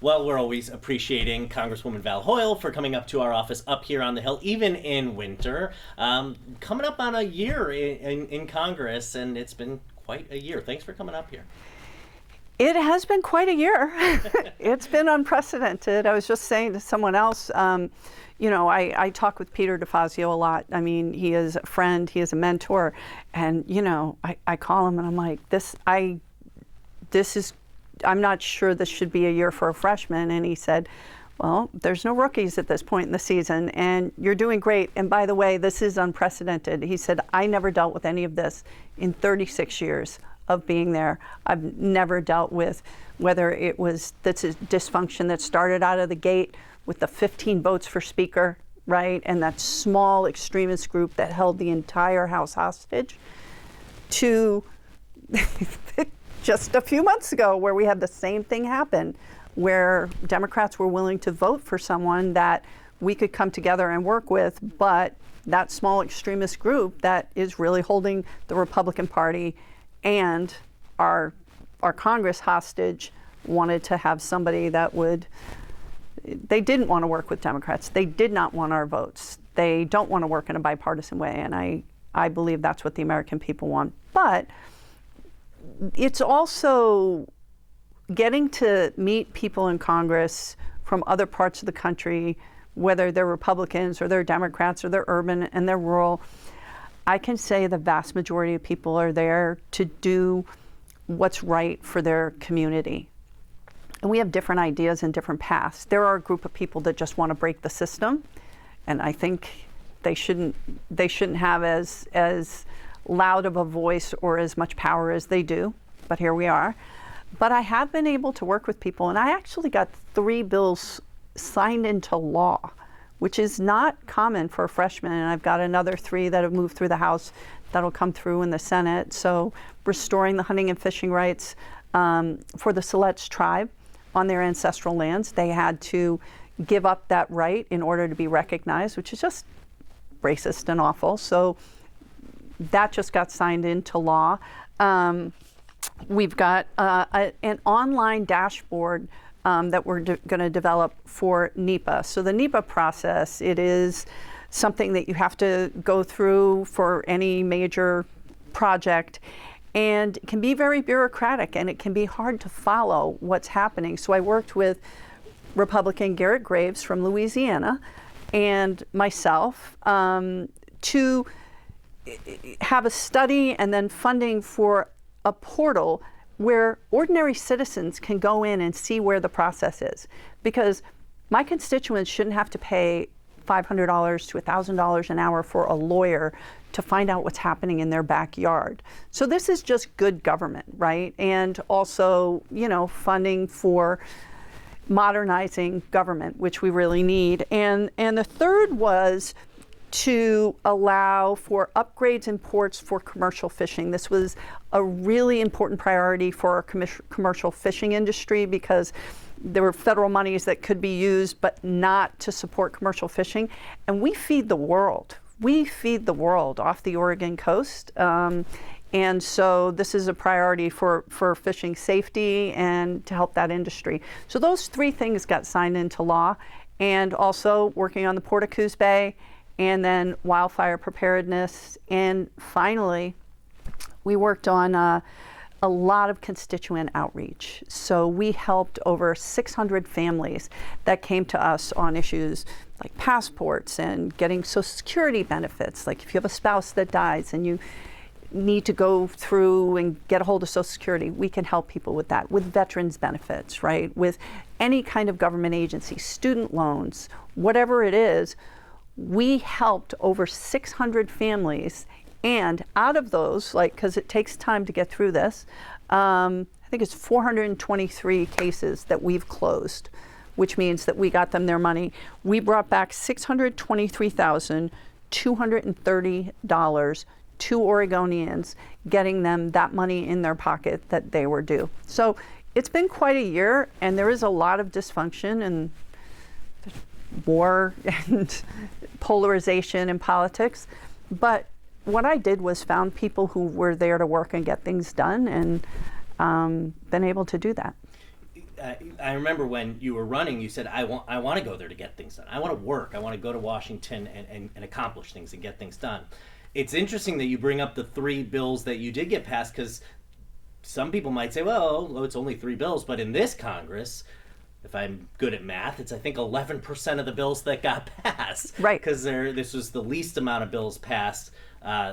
Well, we're always appreciating Congresswoman Val Hoyle for coming up to our office up here on the Hill, even in winter. Coming up on a year in Congress, and it's been quite a year. Thanks for coming up here. It has been quite a year. It's been unprecedented. I was just saying to someone else, I talk with Peter DeFazio a lot. I mean, he is a friend, he is a mentor, and I call him and I'm like, I'm not sure this should be a year for a freshman. And he said, well, there's no rookies at this point in the season, and you're doing great. And by the way, this is unprecedented. He said, I never dealt with any of this in 36 years of being there. I've never dealt with whether it was that's a dysfunction that started out of the gate with the 15 votes for speaker, right? And that small extremist group that held the entire House hostage, to just a few months ago where we had the same thing happen, where Democrats were willing to vote for someone that we could come together and work with, but that small extremist group that is really holding the Republican Party and our Congress hostage wanted to have somebody that they didn't want to work with Democrats. They did not want our votes. They don't want to work in a bipartisan way, and I believe that's what the American people want. But it's also getting to meet people in Congress from other parts of the country, whether they're Republicans or they're Democrats or they're urban and they're rural. I can say the vast majority of people are there to do what's right for their community. And we have different ideas and different paths. There are a group of people that just want to break the system, and I think they shouldn't have as loud of a voice or as much power as they do, but here we are. But I have been able to work with people, and I actually got 3 bills signed into law, which is not common for a freshman, and I've got another 3 that have moved through the House that'll come through in the Senate. So restoring the hunting and fishing rights for the Siletz tribe on their ancestral lands. They had to give up that right in order to be recognized, which is just racist and awful. So that just got signed into law. We've got an online dashboard that we're going to develop for NEPA. So the NEPA process, it is something that you have to go through for any major project, and it can be very bureaucratic and it can be hard to follow what's happening. So I worked with Republican Garrett Graves from Louisiana and myself to have a study and then funding for a portal where ordinary citizens can go in and see where the process is. Because my constituents shouldn't have to pay $500 to $1,000 an hour for a lawyer to find out what's happening in their backyard. So this is just good government, right? And also, funding for modernizing government, which we really need. And the third was to allow for upgrades in ports for commercial fishing. This was a really important priority for our commercial fishing industry because there were federal monies that could be used, but not to support commercial fishing. And we feed the world. We feed the world off the Oregon coast. And so this is a priority for fishing safety and to help that industry. So those 3 things got signed into law, and also working on the Port of Coos Bay, and then wildfire preparedness. And finally, we worked on a lot of constituent outreach. So we helped over 600 families that came to us on issues like passports and getting Social Security benefits. Like if you have a spouse that dies and you need to go through and get a hold of Social Security, we can help people with that, with veterans benefits, right? With any kind of government agency, student loans, whatever it is. We helped over 600 families, and out of those, because it takes time to get through this, I think it's 423 cases that we've closed, which means that we got them their money. We brought back $623,230 to Oregonians, getting them that money in their pocket that they were due. So it's been quite a year, and there is a lot of dysfunction and war and polarization in politics. But what I did was found people who were there to work and get things done, and been able to do that. I remember when you were running, you said, I want to go there to get things done. I want to work. I want to go to Washington and accomplish things and get things done. It's interesting that you bring up the 3 bills that you did get passed, because some people might say, well, it's only 3 bills. But in this Congress, if I'm good at math, it's, I think, 11% of the bills that got passed. Right. Because this was the least amount of bills passed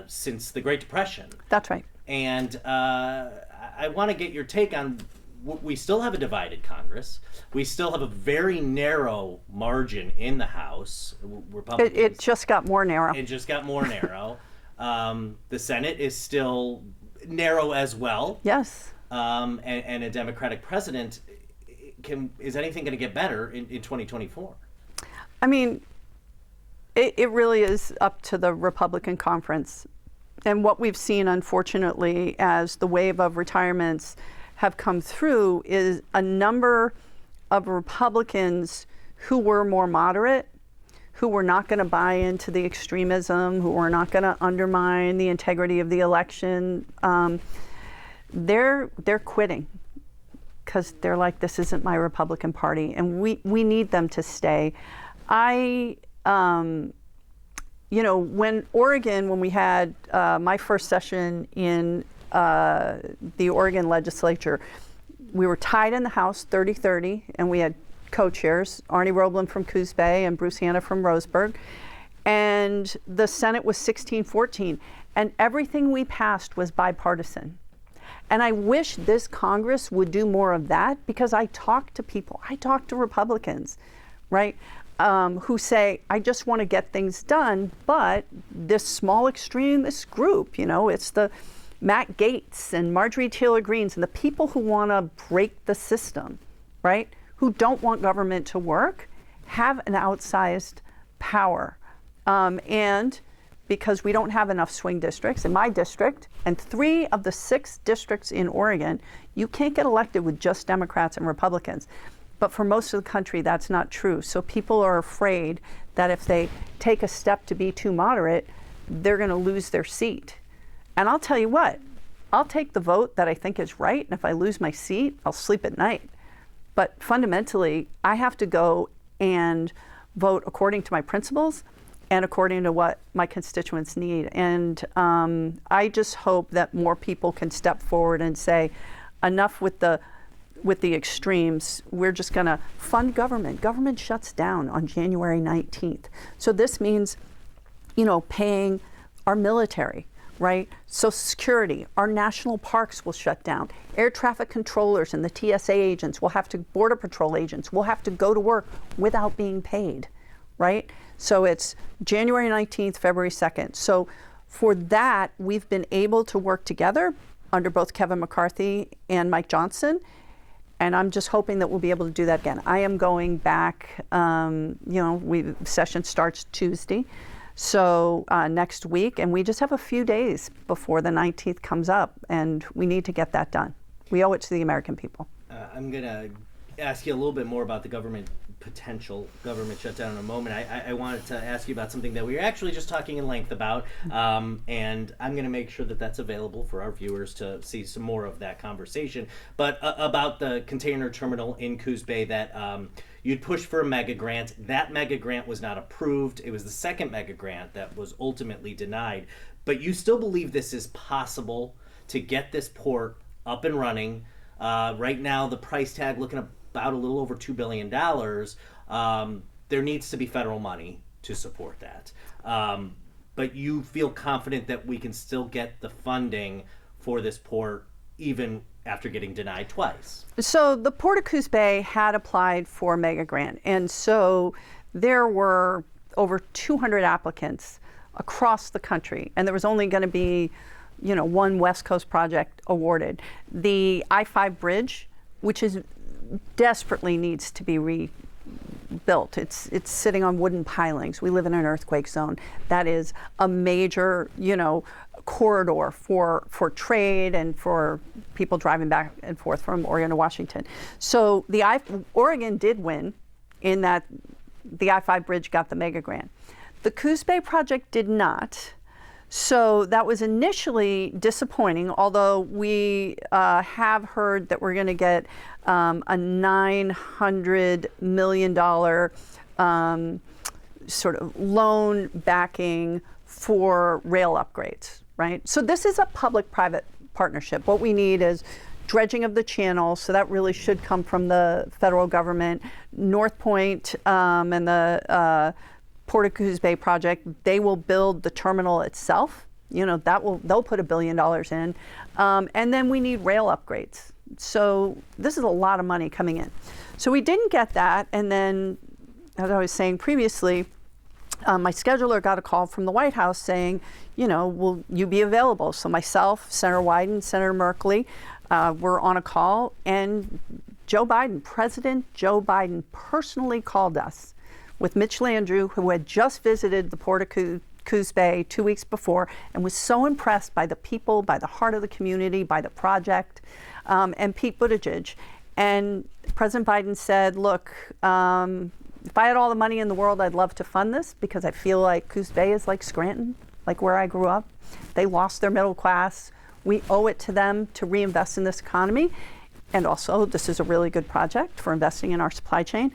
since the Great Depression. That's right. And I want to get your take on, we still have a divided Congress. We still have a very narrow margin in the House. Republicans, It just got more narrow. It just got more narrow. The Senate is still narrow as well. Yes. And a Democratic president. Is anything going to get better in 2024? I mean, it really is up to the Republican conference. And what we've seen, unfortunately, as the wave of retirements have come through, is a number of Republicans who were more moderate, who were not going to buy into the extremism, who were not going to undermine the integrity of the election. They're quitting, because they're like, this isn't my Republican Party, and we need them to stay. When we had my first session in the Oregon legislature, we were tied in the House 30-30, and we had co-chairs, Arnie Roeblen from Coos Bay and Bruce Hanna from Roseburg. And the Senate was 16-14, and everything we passed was bipartisan. And I wish this Congress would do more of that, because I talk to people, I talk to Republicans, right, who say, I just want to get things done, but this small extremist group, it's the Matt Gaetz and Marjorie Taylor Greens and the people who want to break the system, right, who don't want government to work, have an outsized power. And because we don't have enough swing districts, in my district, and 3 of the 6 districts in Oregon, you can't get elected with just Democrats and Republicans. But for most of the country, that's not true. So people are afraid that if they take a step to be too moderate, they're going to lose their seat. And I'll tell you what, I'll take the vote that I think is right, and if I lose my seat, I'll sleep at night. But fundamentally, I have to go and vote according to my principles and according to what my constituents need. And I just hope that more people can step forward and say, enough with the extremes. We're just going to fund government. Government shuts down on January 19th. So this means, paying our military, right? Social Security, our national parks will shut down. Air traffic controllers and the TSA agents will have to, Border Patrol agents will have to go to work without being paid, right? So it's January 19th, February 2nd. So for that, we've been able to work together under both Kevin McCarthy and Mike Johnson. And I'm just hoping that we'll be able to do that again. I am going back, session starts Tuesday. So next week, and we just have a few days before the 19th comes up, and we need to get that done. We owe it to the American people. I'm going to ask you a little bit more about the potential government shutdown in a moment. I wanted to ask you about something that we were actually just talking in length about, and I'm going to make sure that that's available for our viewers to see some more of that conversation. But about the container terminal in Coos Bay that you'd pushed for a mega grant. That mega grant was not approved. It was the second mega grant that was ultimately denied. But you still believe this is possible to get this port up and running. Right now, the price tag looking about a little over $2 billion. There needs to be federal money to support that. But you feel confident that we can still get the funding for this port even after getting denied twice. So the Port of Coos Bay had applied for a mega grant, and so there were over 200 applicants across the country, and there was only going to be, one West Coast project awarded. The I-5 bridge, which desperately needs to be rebuilt. It's sitting on wooden pilings. We live in an earthquake zone. That is a major, corridor for trade and for people driving back and forth from Oregon to Washington. So Oregon did win in that the I-5 bridge got the mega grant. The Coos Bay project did not. So that was initially disappointing, although we have heard that we're going to get a $900 million sort of loan backing for rail upgrades, right? So this is a public-private partnership. What we need is dredging of the channel, so that really should come from the federal government. North Point and the Port of Coos Bay project, they will build the terminal itself. They'll put $1 billion in. And then we need rail upgrades. So this is a lot of money coming in. So we didn't get that. And then, as I was saying previously, my scheduler got a call from the White House saying, will you be available? So myself, Senator Wyden, Senator Merkley, were on a call, and President Joe Biden personally called us with Mitch Landrieu, who had just visited the Port of Coos Bay 2 weeks before and was so impressed by the people, by the heart of the community, by the project, and Pete Buttigieg. And President Biden said, look, if I had all the money in the world, I'd love to fund this, because I feel like Coos Bay is like Scranton, like where I grew up. They lost their middle class. We owe it to them to reinvest in this economy. And also, this is a really good project for investing in our supply chain.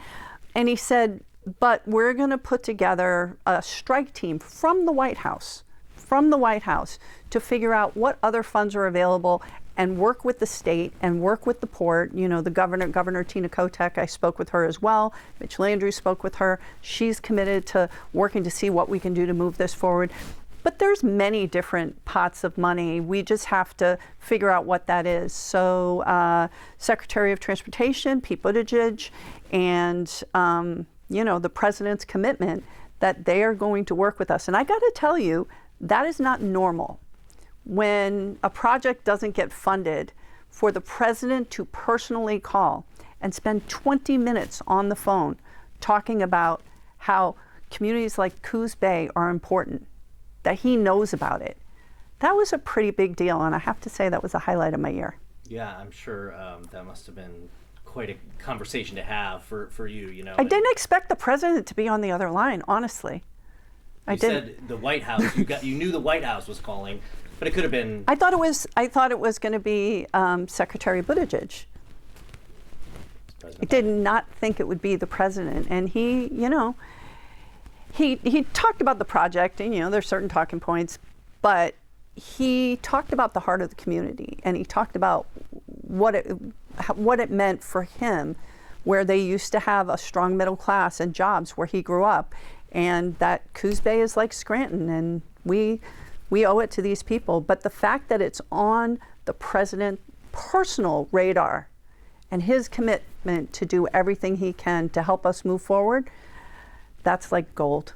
And he said, but we're going to put together a strike team from the White House, to figure out what other funds are available and work with the state and work with the port. The Governor Tina Kotek, I spoke with her as well. Mitch Landrieu spoke with her. She's committed to working to see what we can do to move this forward. But there's many different pots of money. We just have to figure out what that is. So Secretary of Transportation, Pete Buttigieg, and the president's commitment that they are going to work with us. And I got to tell you, that is not normal. When a project doesn't get funded, for the president to personally call and spend 20 minutes on the phone talking about how communities like Coos Bay are important, that he knows about it, that was a pretty big deal. And I have to say, that was a highlight of my year. Yeah, I'm sure that must have been quite a conversation to have for you. I didn't expect the president to be on the other line, honestly. You said the White House. You knew the White House was calling, but it could have been. I thought it was going to be Secretary Buttigieg. I did not think it would be the president, and he talked about the project, and there's certain talking points, but he talked about the heart of the community, and he talked about what it meant for him, where they used to have a strong middle class and jobs where he grew up, and that Coos Bay is like Scranton, and we owe it to these people. But the fact that it's on the president's personal radar and his commitment to do everything he can to help us move forward, that's like gold.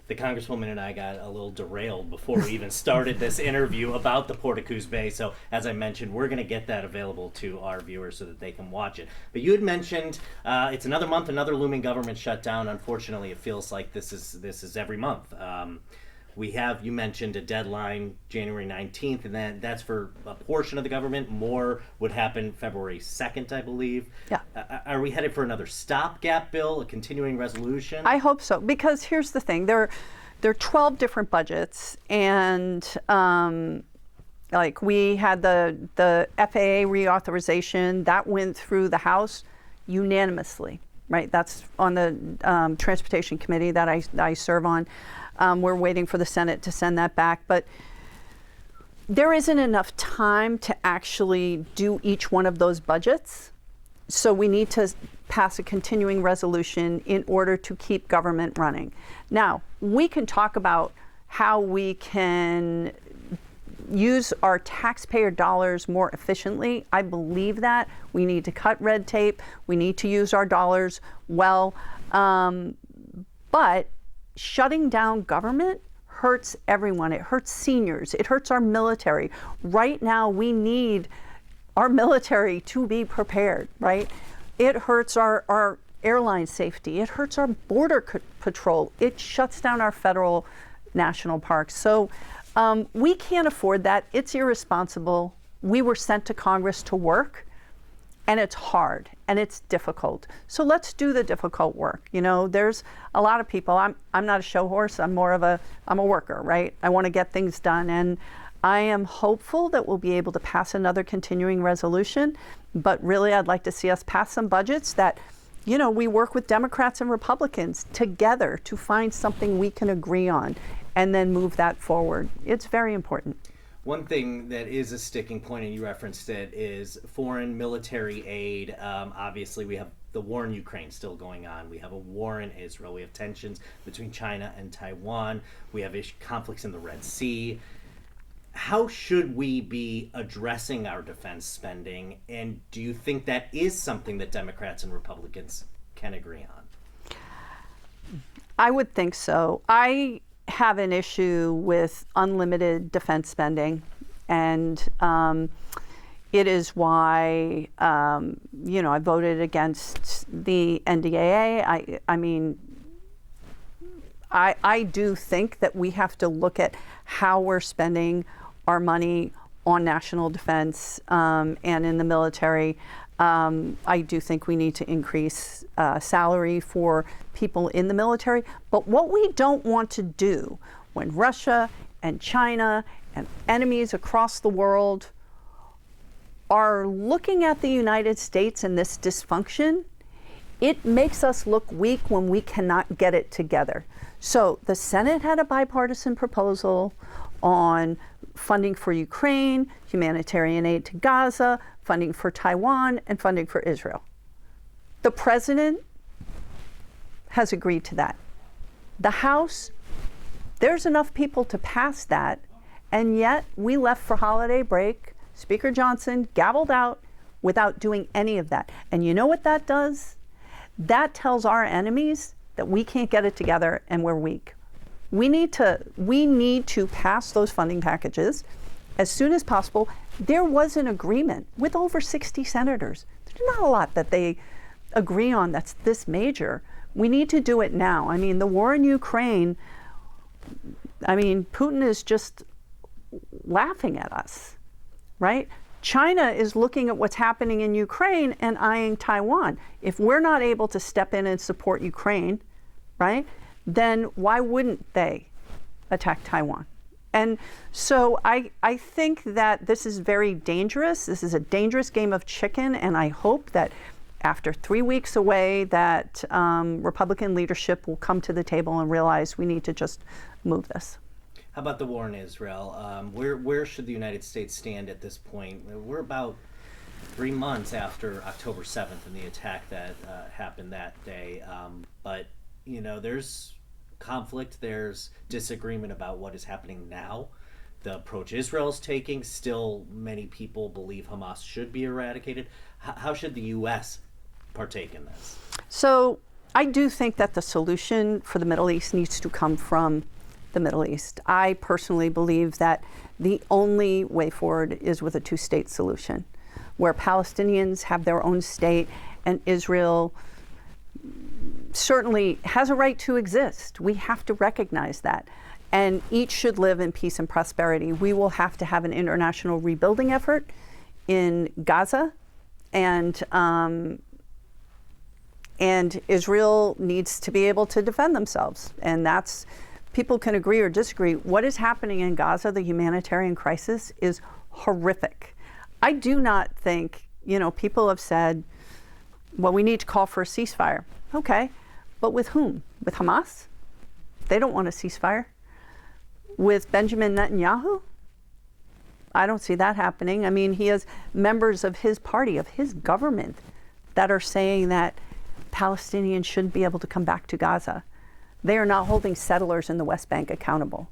The Congresswoman and I got a little derailed before we even started this interview about the Port of Coos Bay. So as I mentioned, we're going to get that available to our viewers so that they can watch it. But you had mentioned it's another month, another looming government shutdown. Unfortunately, it feels like this is every month. You mentioned a deadline, January 19th, and then that's for a portion of the government. More would happen February 2nd, I believe. Yeah. Are we headed for another stopgap bill, a continuing resolution? I hope so, because here's the thing. There are 12 different budgets, and like we had the FAA reauthorization, that went through the House unanimously, right? That's on the Transportation Committee that I serve on. We're waiting for the Senate to send that back, but there isn't enough time to actually do each one of those budgets. So we need to pass a continuing resolution in order to keep government running. Now, we can talk about how we can use our taxpayer dollars more efficiently. I believe that. We need to cut red tape. We need to use our dollars well. But shutting down government hurts everyone. It hurts seniors. It hurts our military. Right now, we need our military to be prepared, right? It hurts our airline safety. It hurts our border patrol. It shuts down our federal national parks. So we can't afford that. It's irresponsible. We were sent to Congress to work, and it's hard. and it's difficult. So let's do the difficult work. You know, there's a lot of people, I'm not a show horse, I'm a worker, right? I want to get things done, and I am hopeful that we'll be able to pass another continuing resolution, but really I'd like to see us pass some budgets that, you know, we work with Democrats and Republicans together to find something we can agree on and then move that forward. It's very important. One thing that is a sticking point, and you referenced it, is foreign military aid. Obviously, we have the war in Ukraine still going on. We have a war in Israel. We have tensions between China and Taiwan. We have conflicts in the Red Sea. How should we be addressing our defense spending? And do you think that is something that Democrats and Republicans can agree on? I would think so. I have an issue with unlimited defense spending, and it is why I voted against the NDAA. I do think that we have to look at how we're spending our money on national defense and in the military. I do think we need to increase salary for people in the military. But what we don't want to do when Russia and China and enemies across the world are looking at the United States and this dysfunction, it makes us look weak when we cannot get it together. So the Senate had a bipartisan proposal on funding for Ukraine, humanitarian aid to Gaza, funding for Taiwan, and funding for Israel. The president has agreed to that. The House, there's enough people to pass that, and yet we left for holiday break. Speaker Johnson gavelled out without doing any of that. And you know what that does? That tells our enemies that we can't get it together and we're weak. We need to pass those funding packages as soon as possible. There was an agreement with over 60 senators. There's not a lot that they agree on that's this major. We need to do it now. I mean, the war in Ukraine, Putin is just laughing at us, right? China is looking at what's happening in Ukraine and eyeing Taiwan. If we're not able to step in and support Ukraine, right, then why wouldn't they attack Taiwan? And so I think that this is very dangerous. This is a dangerous game of chicken, and I hope that after 3 weeks away that Republican leadership will come to the table and realize we need to just move this. How about the war in Israel? Where should the United States stand at this point? We're about 3 months after October 7th and the attack that happened that day. But, you know, there's conflict, there's disagreement about what is happening now. The approach Israel's taking, still many people believe Hamas should be eradicated. How should the U.S. partake in this? So I do think that the solution for the Middle East needs to come from the Middle East. I personally believe that the only way forward is with a two-state solution, where Palestinians have their own state and Israel certainly has a right to exist. We have to recognize that. And each should live in peace and prosperity. We will have to have an international rebuilding effort in Gaza, and Israel needs to be able to defend themselves. And that's, people can agree or disagree. What is happening in Gaza, the humanitarian crisis, is horrific. I do not think, people have said, well, we need to call for a ceasefire. Okay, but with whom? With Hamas? They don't want a ceasefire. With Benjamin Netanyahu? I don't see that happening. I mean, he has members of his party, of his government, that are saying that Palestinians shouldn't be able to come back to Gaza. They are not holding settlers in the West Bank accountable,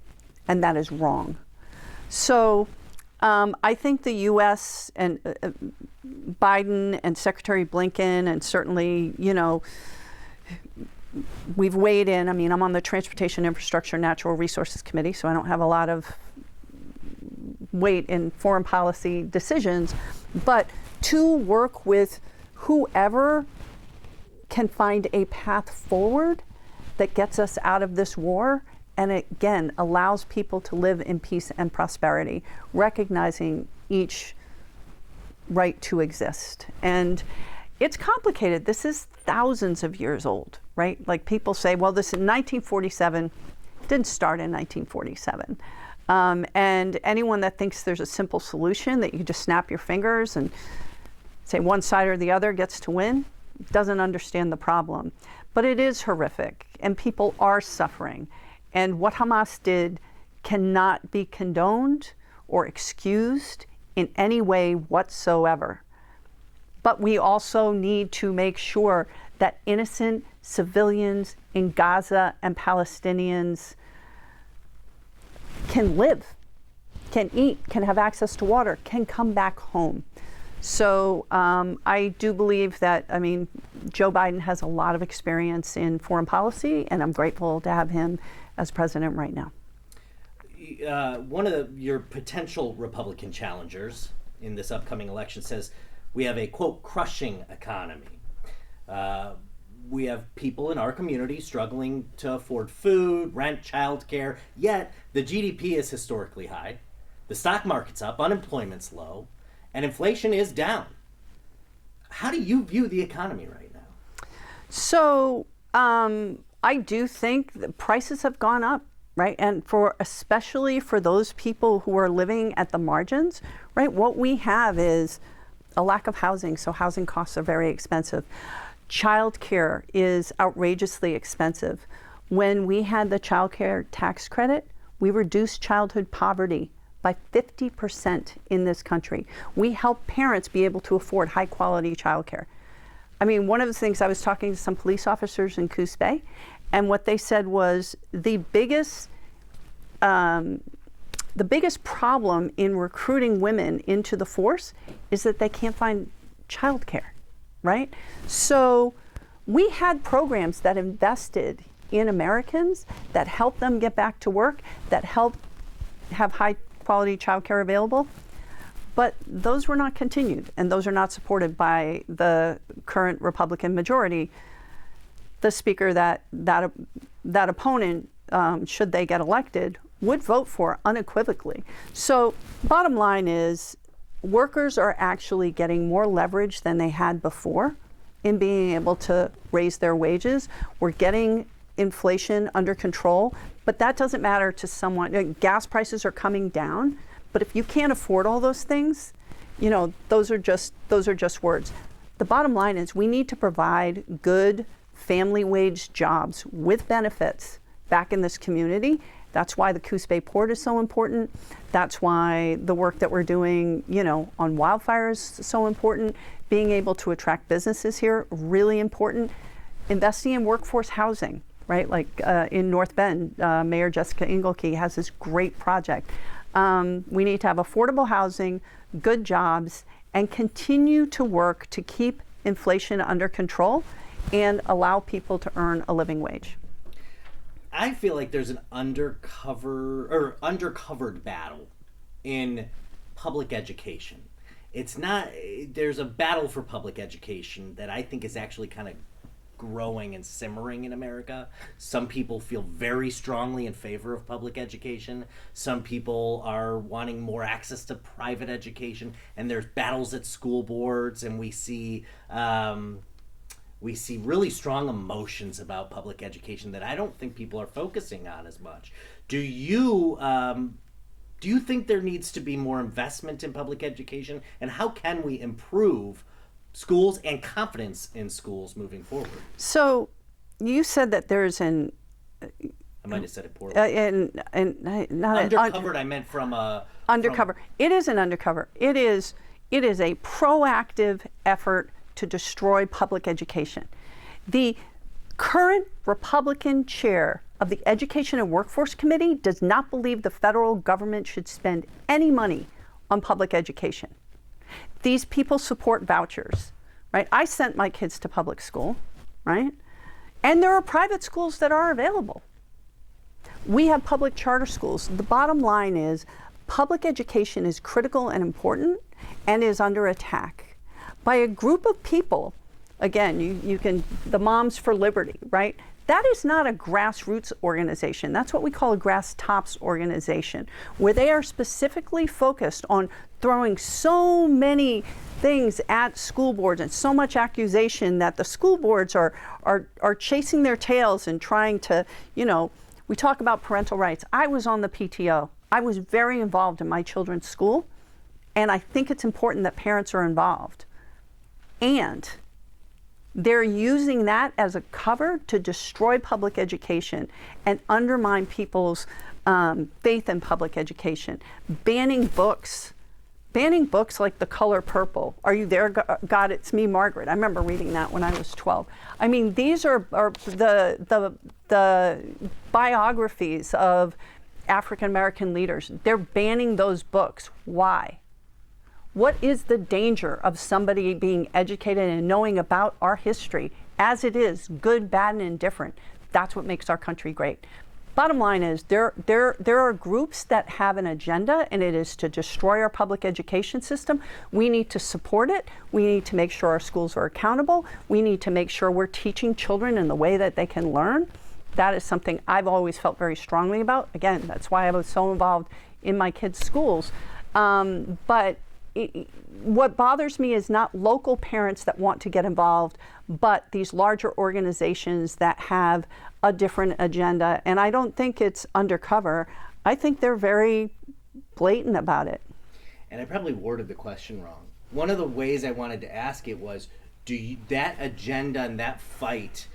and that is wrong. So I think the U.S. and Biden and Secretary Blinken, and certainly, we've weighed in. I mean, I'm on the Transportation Infrastructure Natural Resources Committee, so I don't have a lot of weight in foreign policy decisions, but to work with whoever can find a path forward that gets us out of this war, and again, allows people to live in peace and prosperity, recognizing each right to exist. And It's complicated. This is thousands of years old, right? Like people say, well, this in 1947 didn't start in 1947. And anyone that thinks there's a simple solution that you just snap your fingers and say one side or the other gets to win doesn't understand the problem. But it is horrific, and people are suffering. And what Hamas did cannot be condoned or excused in any way whatsoever. But we also need to make sure that innocent civilians in Gaza and Palestinians can live, can eat, can have access to water, can come back home. So I do believe that, Joe Biden has a lot of experience in foreign policy, and I'm grateful to have him as president right now. One of your potential Republican challengers in this upcoming election says we have a, quote, crushing economy. We have people in our community struggling to afford food, rent, childcare, yet the GDP is historically high, the stock market's up, unemployment's low, and inflation is down. How do you view the economy right now? So I do think the prices have gone up, right? And especially for those people who are living at the margins, right? What we have is a lack of housing, so housing costs are very expensive. Childcare is outrageously expensive. When we had the childcare tax credit, we reduced childhood poverty by 50% in this country. We help parents be able to afford high quality childcare. One of the things, I was talking to some police officers in Coos Bay, and what they said was the biggest problem in recruiting women into the force is that they can't find childcare, right? So we had programs that invested in Americans, that helped them get back to work, that helped have high quality childcare available, but those were not continued, and those are not supported by the current Republican majority. The speaker that opponent, should they get elected, would vote for unequivocally. So bottom line is, workers are actually getting more leverage than they had before in being able to raise their wages. We're getting inflation under control, but that doesn't matter to someone. Gas prices are coming down, but if you can't afford all those things, those are just words. The bottom line is we need to provide good family wage jobs with benefits back in this community. That's why the Coos Bay Port is so important. That's why the work that we're doing, on wildfires is so important. Being able to attract businesses here, really important. Investing in workforce housing, right? Like in North Bend, Mayor Jessica Engelke has this great project. We need to have affordable housing, good jobs, and continue to work to keep inflation under control and allow people to earn a living wage. I feel like there's an undercovered battle in public education. There's a battle for public education that I think is actually kind of growing and simmering in America. Some people feel very strongly in favor of public education. Some people are wanting more access to private education, and there's battles at school boards, and we see really strong emotions about public education that I don't think people are focusing on as much. Do you think there needs to be more investment in public education, and how can we improve schools and confidence in schools moving forward? So you said that there's I might have said it poorly. Undercovered, I meant from a... Undercover. It isn't undercover. It is a proactive effort to destroy public education. The current Republican chair of the Education and Workforce Committee does not believe the federal government should spend any money on public education. These people support vouchers, right? I sent my kids to public school, right? And there are private schools that are available. We have public charter schools. The bottom line is public education is critical and important and is under attack by a group of people. Again, you can, the Moms for Liberty, right? That is not a grassroots organization. That's what we call a grass tops organization, where they are specifically focused on throwing so many things at school boards and so much accusation that the school boards are chasing their tails and trying to, we talk about parental rights. I was on the PTO. I was very involved in my children's school, and I think it's important that parents are involved. And they're using that as a cover to destroy public education and undermine people's faith in public education. Banning books like The Color Purple. Are you there, God? It's me, Margaret. I remember reading that when I was 12. I mean, these are the biographies of African American leaders. They're banning those books. Why? What is the danger of somebody being educated and knowing about our history as it is, good, bad, and indifferent? That's what makes our country great. Bottom line is there are groups that have an agenda, and it is to destroy our public education system. We need to support it. We need to make sure our schools are accountable. We need to make sure we're teaching children in the way that they can learn. That is something I've always felt very strongly about. Again, that's why I was so involved in my kids' schools. But what bothers me is not local parents that want to get involved, but these larger organizations that have a different agenda. And I don't think it's undercover. I think they're very blatant about it. And I probably worded the question wrong. One of the ways I wanted to ask it was, that agenda and that fight,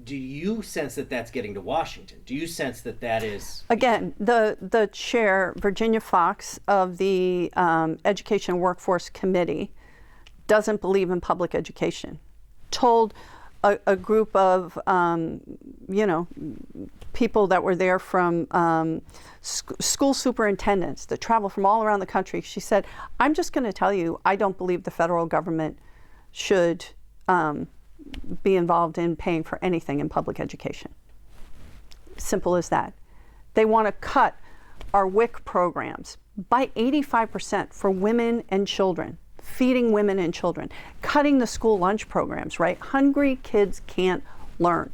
do you sense that that's getting to Washington? Do you sense that that is... Again, the chair, Virginia Fox, of the Education and Workforce Committee, doesn't believe in public education. Told a group of, people that were there from school superintendents that travel from all around the country. She said, I'm just going to tell you, I don't believe the federal government should be involved in paying for anything in public education. Simple as that. They want to cut our WIC programs by 85% for women and children, feeding women and children, cutting the school lunch programs, right? Hungry kids can't learn.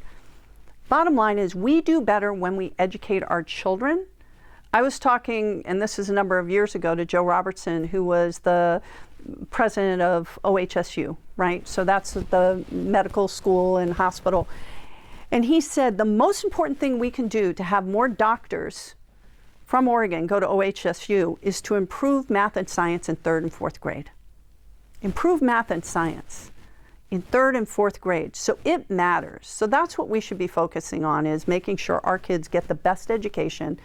Bottom line is we do better when we educate our children. I was talking, and this is a number of years ago, to Joe Robertson, who was the president of OHSU, right? So that's the medical school and hospital. And he said the most important thing we can do to have more doctors from Oregon go to OHSU is to improve math and science in 3rd and 4th grade. Improve math and science in 3rd and 4th grade. So it matters. So that's what we should be focusing on, is making sure our kids get the best education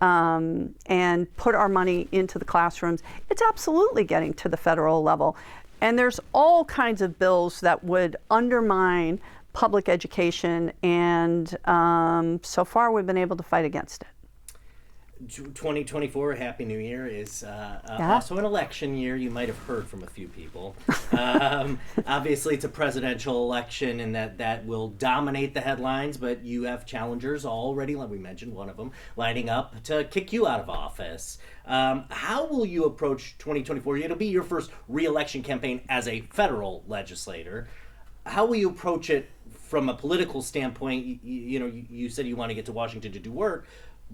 and put our money into the classrooms. It's absolutely getting to the federal level. And there's all kinds of bills that would undermine public education, and so far we've been able to fight against it. 2024, Happy New Year, is also an election year. You might have heard from a few people. Obviously, it's a presidential election, and that will dominate the headlines, but you have challengers already, like we mentioned, one of them, lining up to kick you out of office. How will you approach 2024? It'll be your first re-election campaign as a federal legislator. How will you approach it from a political standpoint? You said you want to get to Washington to do work,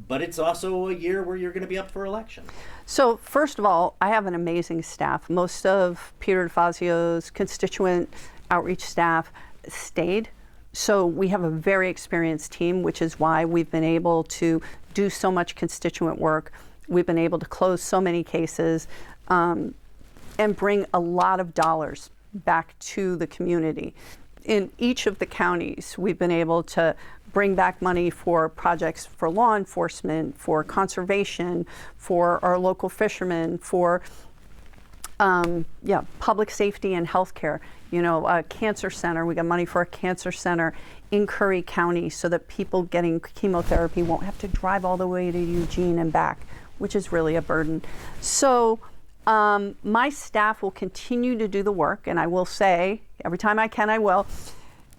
but it's also a year where you're going to be up for election. So first of all, I have an amazing staff. Most of Peter DeFazio's constituent outreach staff stayed. So we have a very experienced team, which is why we've been able to do so much constituent work. We've been able to close so many cases and bring a lot of dollars back to the community. In each of the counties, we've been able to bring back money for projects for law enforcement, for conservation, for our local fishermen, for public safety and healthcare. A cancer center, we got money for a cancer center in Curry County so that people getting chemotherapy won't have to drive all the way to Eugene and back, which is really a burden. So my staff will continue to do the work, and I will say, every time I can, I will.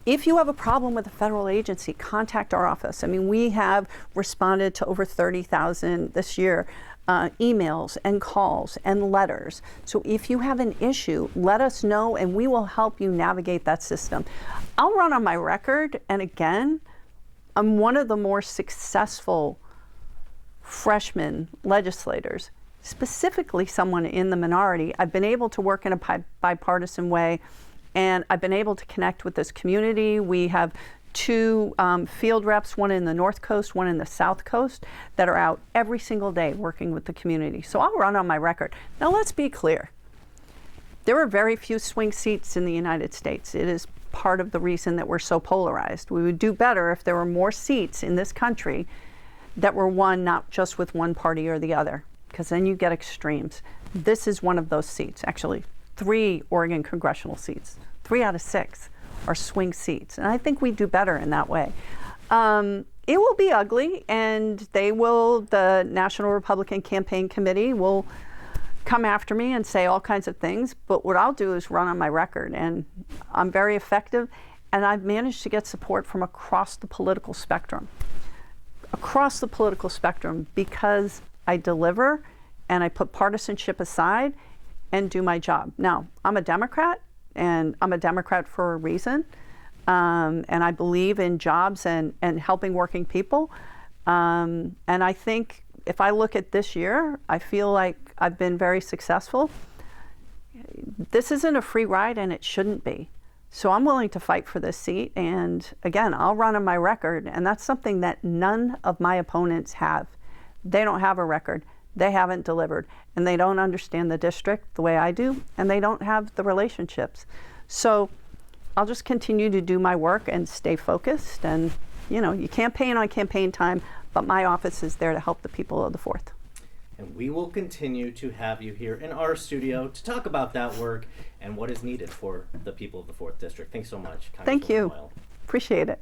If you have a problem with a federal agency, contact our office. I mean, we have responded to over 30,000 this year emails and calls and letters. So if you have an issue, let us know and we will help you navigate that system. I'll run on my record, and again, I'm one of the more successful freshman legislators, specifically someone in the minority. I've been able to work in a bipartisan way, and I've been able to connect with this community. We have two field reps, one in the North Coast, one in the South Coast, that are out every single day working with the community. So I'll run on my record. Now let's be clear. There are very few swing seats in the United States. It is part of the reason that we're so polarized. We would do better if there were more seats in this country that were won not just with one party or the other, because then you get extremes. This is one of those seats, actually 3 Oregon congressional seats, 3 out of 6 are swing seats. And I think we do better in that way. It will be ugly, and the National Republican Campaign Committee will come after me and say all kinds of things, but what I'll do is run on my record, and I'm very effective, and I've managed to get support from across the political spectrum. Across the political spectrum, because I deliver and I put partisanship aside and do my job. Now, I'm a Democrat, and I'm a Democrat for a reason, and I believe in jobs and helping working people. And I think if I look at this year, I feel like I've been very successful. This isn't a free ride, and it shouldn't be. So I'm willing to fight for this seat, and again, I'll run on my record, and that's something that none of my opponents have. They don't have a record. They haven't delivered, and they don't understand the district the way I do, and they don't have the relationships. So I'll just continue to do my work and stay focused, and you campaign on campaign time, but my office is there to help the people of the 4th. And we will continue to have you here in our studio to talk about that work and what is needed for the people of the 4th District. Thanks so much, Thank Congresswoman you. Hoyle. Appreciate it.